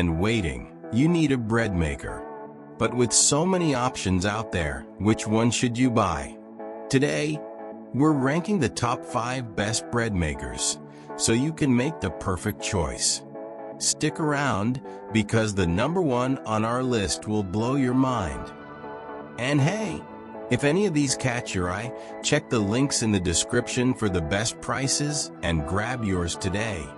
and waiting, you need a bread maker. But with so many options out there, which one should you buy? Today, we're ranking the top 5 best bread makers, so you can make the perfect choice. Stick around, because the number 1 on our list will blow your mind. And hey, if any of these catch your eye, check the links in the description for the best prices and grab yours today.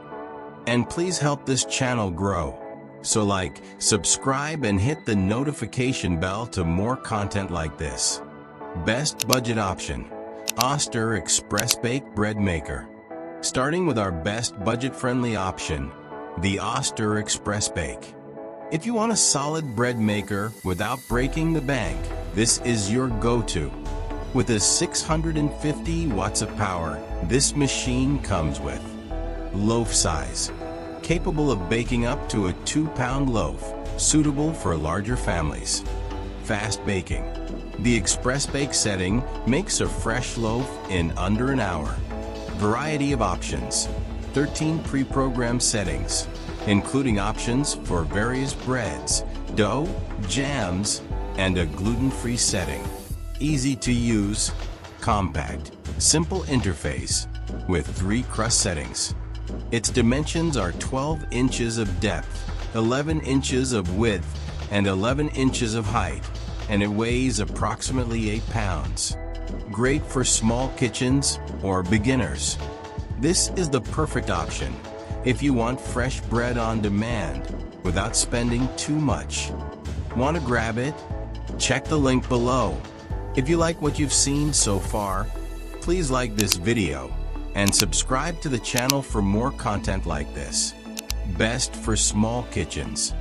And please help this channel grow. So like, subscribe and hit the notification bell to more content like this. Best budget option: Oster ExpressBake bread maker. Starting with our best budget-friendly option, the Oster ExpressBake. If you want a solid bread maker without breaking the bank, this is your go-to. With a 650 watts of power, this machine comes with loaf size, capable of baking up to a 2-pound loaf, suitable for larger families. Fast baking. The ExpressBake setting makes a fresh loaf in under an hour. Variety of options. 13 pre-programmed settings, including options for various breads, dough, jams, and a gluten-free setting. Easy to use, compact, simple interface, with 3 crust settings. Its dimensions are 12 inches of depth, 11 inches of width, and 11 inches of height, and it weighs approximately 8 pounds. Great for small kitchens or beginners. This is the perfect option if you want fresh bread on demand without spending too much. Want to grab it? Check the link below. If you like what you've seen so far, please like this video and subscribe to the channel for more content like this. Best for small kitchens.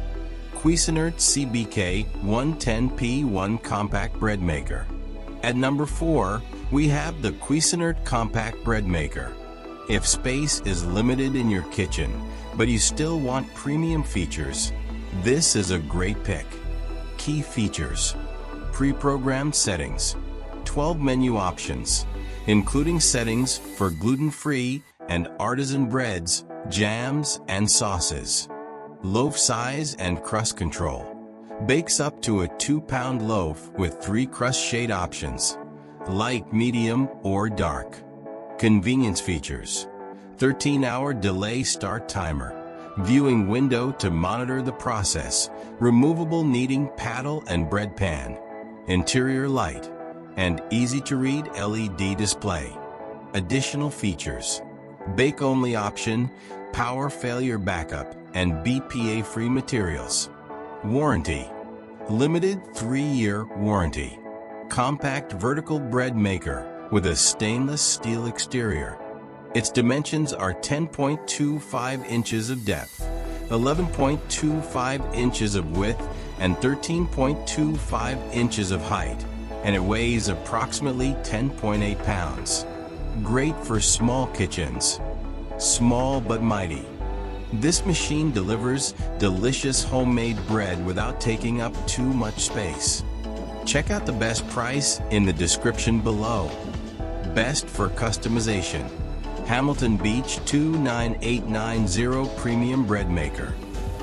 Cuisinart CBK 110P1 Compact Bread Maker. At number 4, we have the Cuisinart Compact Bread Maker. If space is limited in your kitchen, but you still want premium features, this is a great pick. Key features: pre-programmed settings, 12 menu options, including settings for gluten-free and artisan breads, jams, and sauces. Loaf size and crust control. Bakes up to a 2-pound loaf with 3 crust shade options: light, medium, or dark. Convenience features: 13-hour delay start timer, viewing window to monitor the process, removable kneading paddle and bread pan, interior light, and easy-to-read LED display. Additional features: bake-only option, power failure backup, and BPA-free materials. Warranty: limited 3-year warranty. Compact vertical bread maker with a stainless steel exterior. Its dimensions are 10.25 inches of depth, 11.25 inches of width, and 13.25 inches of height, and it weighs approximately 10.8 pounds. Great for small kitchens. Small but mighty. This machine delivers delicious homemade bread without taking up too much space. Check out the best price in the description below. Best for customization. Hamilton Beach 29890 Premium Bread Maker.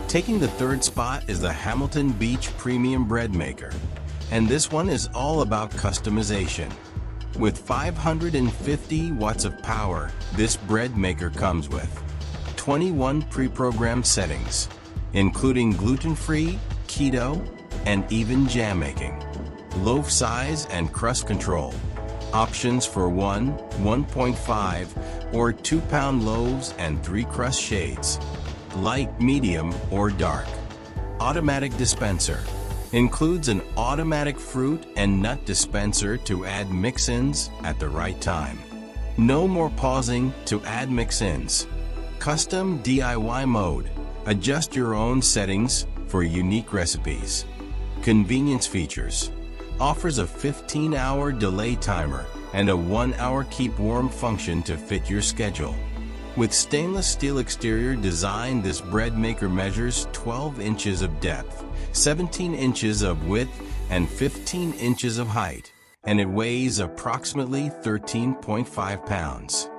Taking the 3rd spot is the Hamilton Beach Premium Bread Maker. And this one is all about customization. With 550 watts of power, this bread maker comes with 21 pre-programmed settings, including gluten-free, keto, and even jam making. Loaf size and crust control. Options for 1, 1.5, or 2-pound loaves and 3 crust shades. Light, medium, or dark. Automatic dispenser. Includes an automatic fruit and nut dispenser to add mix-ins at the right time. No more pausing to add mix-ins. Custom DIY mode. Adjust your own settings for unique recipes. Convenience features. Offers a 15-hour delay timer and a 1-hour keep warm function to fit your schedule. With stainless steel exterior design, this bread maker measures 12 inches of depth, 17 inches of width, and 15 inches of height, and it weighs approximately 13.5 pounds.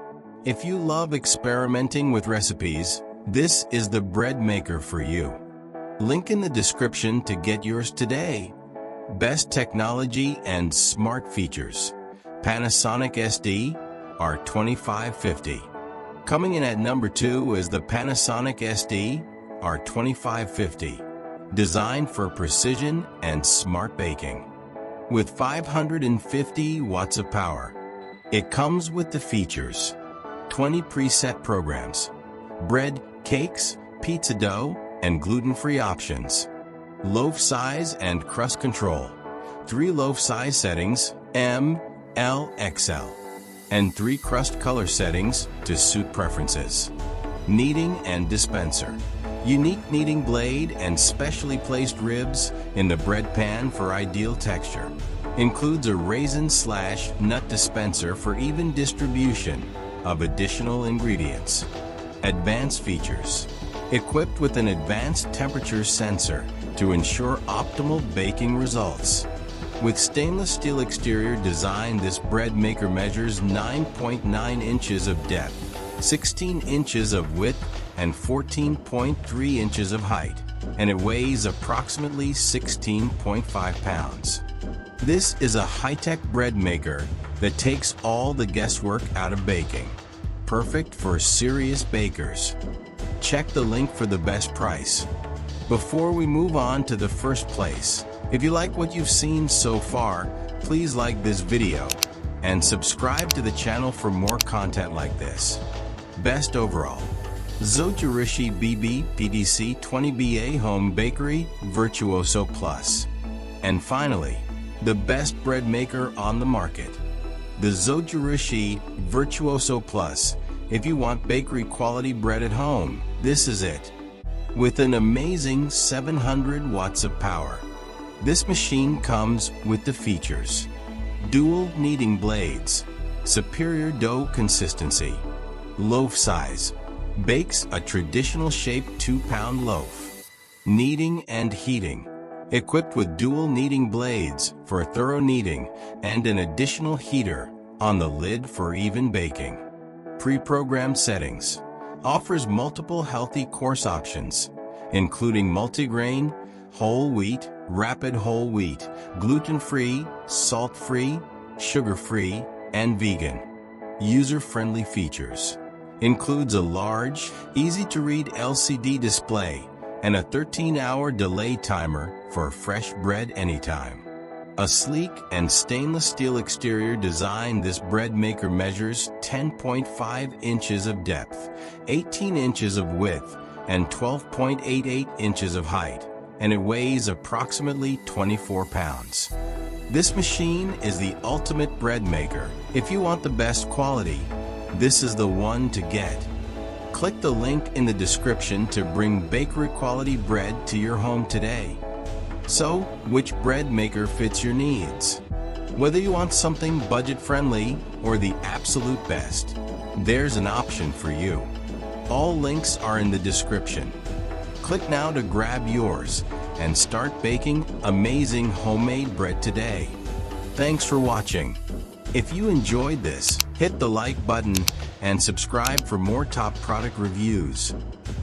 If you love experimenting with recipes, this is the bread maker for you. Link in the description to get yours today. Best technology and smart features. Panasonic SD R2550. Coming in at number 2 is the Panasonic SD R2550, designed for precision and smart baking. With 550 watts of power, it comes with the features: 20 preset programs, bread, cakes, pizza dough, and gluten-free options, loaf size and crust control, 3 loaf size settings, M, L, XL, and 3 crust color settings to suit preferences. Kneading and dispenser. Unique kneading blade and specially placed ribs in the bread pan for ideal texture. Includes a raisin/nut dispenser for even distribution of additional ingredients. Advanced features. Equipped with an advanced temperature sensor to ensure optimal baking results. With stainless steel exterior design, this bread maker measures 9.9 inches of depth, 16 inches of width, and 14.3 inches of height, and it weighs approximately 16.5 pounds. This is a high-tech bread maker that takes all the guesswork out of baking. Perfect for serious bakers. Check the link for the best price. Before we move on to the first place, if you like what you've seen so far, please like this video and subscribe to the channel for more content like this. Best overall. Zojirushi BB PDC 20BA Home Bakery Virtuoso Plus. And finally, the best bread maker on the market. The Zojirushi Virtuoso Plus. If you want bakery quality bread at home, this is it. With an amazing 700 watts of power. This machine comes with the features: dual kneading blades, superior dough consistency, loaf size, bakes a traditional shaped 2-pound loaf, kneading and heating, equipped with dual kneading blades for thorough kneading and an additional heater on the lid for even baking. Pre-programmed settings. Offers multiple healthy course options, including multigrain, whole wheat, rapid whole wheat, gluten-free, salt-free, sugar-free, and vegan. User-friendly features. Includes a large, easy-to-read LCD display and a 13-hour delay timer for fresh bread anytime. A sleek and stainless steel exterior design, this bread maker measures 10.5 inches of depth, 18 inches of width, and 12.88 inches of height, and it weighs approximately 24 pounds. This machine is the ultimate bread maker. If you want the best quality, this is the one to get. Click the link in the description to bring bakery quality bread to your home today. So, which bread maker fits your needs? Whether you want something budget-friendly or the absolute best, there's an option for you. All links are in the description. Click now to grab yours and start baking amazing homemade bread today. Thanks for watching. If you enjoyed this, hit the like button and subscribe for more top product reviews.